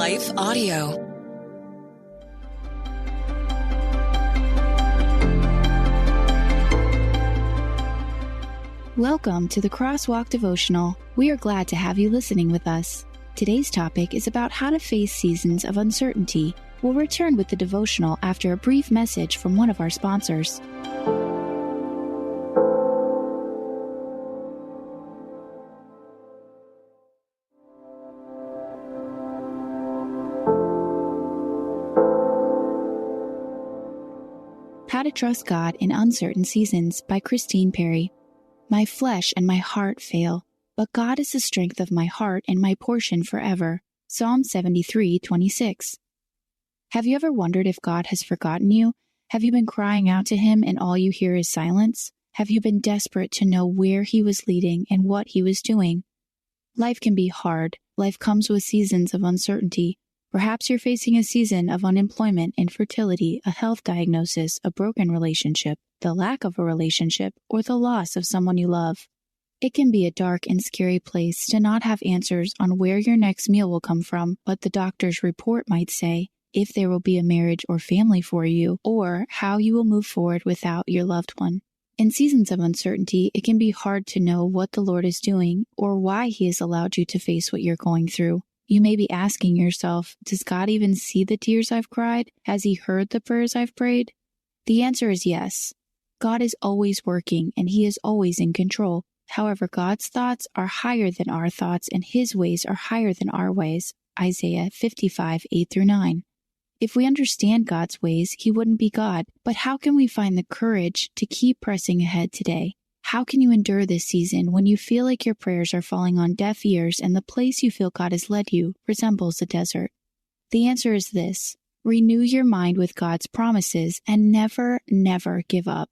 Life Audio. Welcome to the Crosswalk Devotional. We are glad to have you listening with us. Today's topic is about how to face seasons of uncertainty. We'll return with the devotional after a brief message from one of our sponsors. How to Trust God in Uncertain Seasons by Christine Perry. My flesh and my heart fail, but God is the strength of my heart and my portion forever. Psalm 73:26. Have you ever wondered if God has forgotten you? Have you been crying out to Him and all you hear is silence? Have you been desperate to know where He was leading and what He was doing? Life can be hard. Life comes with seasons of uncertainty. Perhaps you're facing a season of unemployment, infertility, a health diagnosis, a broken relationship, the lack of a relationship, or the loss of someone you love. It can be a dark and scary place to not have answers on where your next meal will come from, but the doctor's report might say, if there will be a marriage or family for you, or how you will move forward without your loved one. In seasons of uncertainty, it can be hard to know what the Lord is doing or why He has allowed you to face what you're going through. You may be asking yourself, does God even see the tears I've cried? Has He heard the prayers I've prayed? The answer is yes. God is always working and He is always in control. However, God's thoughts are higher than our thoughts and His ways are higher than our ways. Isaiah 55:8-9. If we understand God's ways, He wouldn't be God. But how can we find the courage to keep pressing ahead today? How can you endure this season when you feel like your prayers are falling on deaf ears and the place you feel God has led you resembles a desert? The answer is this: renew your mind with God's promises and never, never give up.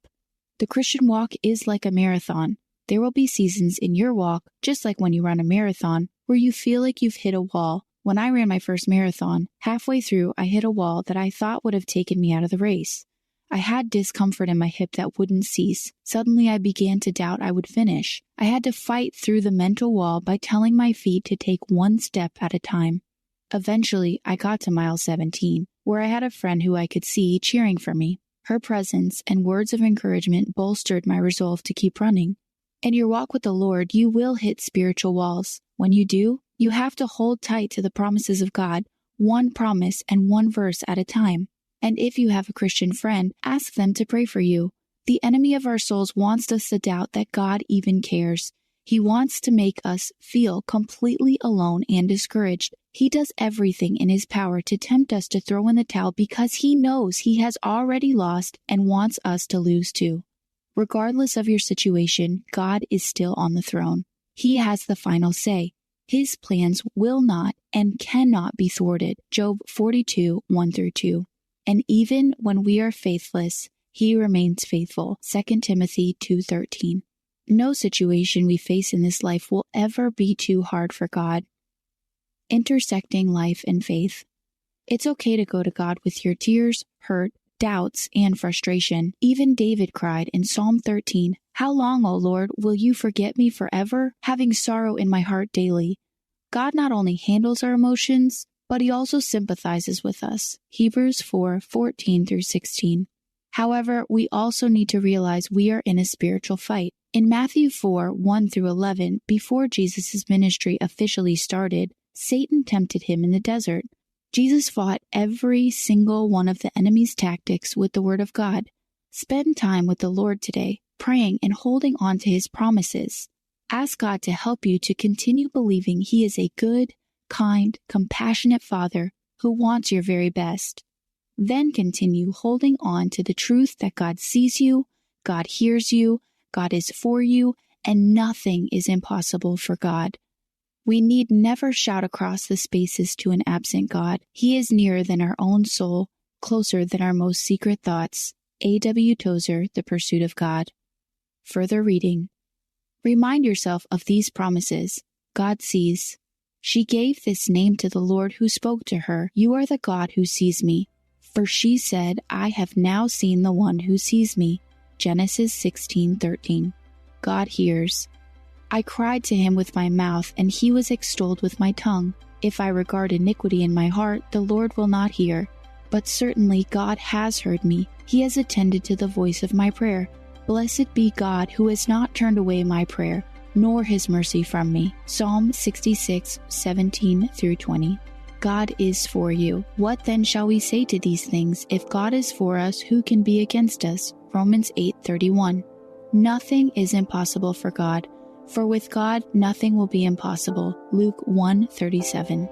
The Christian walk is like a marathon. There will be seasons in your walk, just like when you run a marathon, where you feel like you've hit a wall. When I ran my first marathon, halfway through I hit a wall that I thought would have taken me out of the race. I had discomfort in my hip that wouldn't cease. Suddenly I began to doubt I would finish. I had to fight through the mental wall by telling my feet to take one step at a time. Eventually, I got to mile 17, where I had a friend who I could see cheering for me. Her presence and words of encouragement bolstered my resolve to keep running. In your walk with the Lord, you will hit spiritual walls. When you do, you have to hold tight to the promises of God, one promise and one verse at a time. And if you have a Christian friend, ask them to pray for you. The enemy of our souls wants us to doubt that God even cares. He wants to make us feel completely alone and discouraged. He does everything in his power to tempt us to throw in the towel because he knows he has already lost and wants us to lose too. Regardless of your situation, God is still on the throne. He has the final say. His plans will not and cannot be thwarted. Job 42:1-2. And even when we are faithless, He remains faithful. 2 Timothy 2:13. No situation we face in this life will ever be too hard for God. Intersecting life and faith. It's okay to go to God with your tears, hurt, doubts, and frustration. Even David cried in Psalm 13, "How long, O Lord, will you forget me forever, having sorrow in my heart daily?" God not only handles our emotions, but He also sympathizes with us. Hebrews 4:14-16. However, we also need to realize we are in a spiritual fight. In Matthew 4:1-11, before Jesus' ministry officially started, Satan tempted Him in the desert. Jesus fought every single one of the enemy's tactics with the Word of God. Spend time with the Lord today, praying and holding on to His promises. Ask God to help you to continue believing He is a good, kind, compassionate Father who wants your very best. Then continue holding on to the truth that God sees you, God hears you, God is for you, and nothing is impossible for God. We need never shout across the spaces to an absent God. He is nearer than our own soul, closer than our most secret thoughts. A.W. Tozer, The Pursuit of God. Further reading. Remind yourself of these promises. God sees. She gave this name to the Lord who spoke to her, "You are the God who sees me." For she said, "I have now seen the one who sees me." Genesis 16:13. God hears. I cried to Him with my mouth, and He was extolled with my tongue. if I regard iniquity in my heart, the Lord will not hear. But certainly God has heard me. He has attended to the voice of my prayer. Blessed be God, who has not turned away my prayer, nor his mercy from me. Psalm 66, 17-20. God is for you. What then shall we say to these things? If God is for us, who can be against us? Romans 8:31. Nothing is impossible for God, for with God nothing will be impossible. Luke 1:37.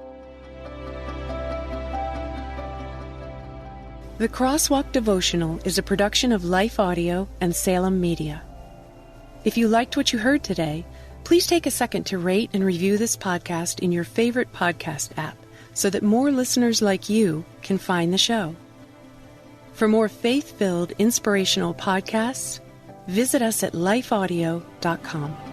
The Crosswalk Devotional is a production of Life Audio and Salem Media. If you liked what you heard today, please take a second to rate and review this podcast in your favorite podcast app so that more listeners like you can find the show. For more faith-filled, inspirational podcasts, visit us at lifeaudio.com.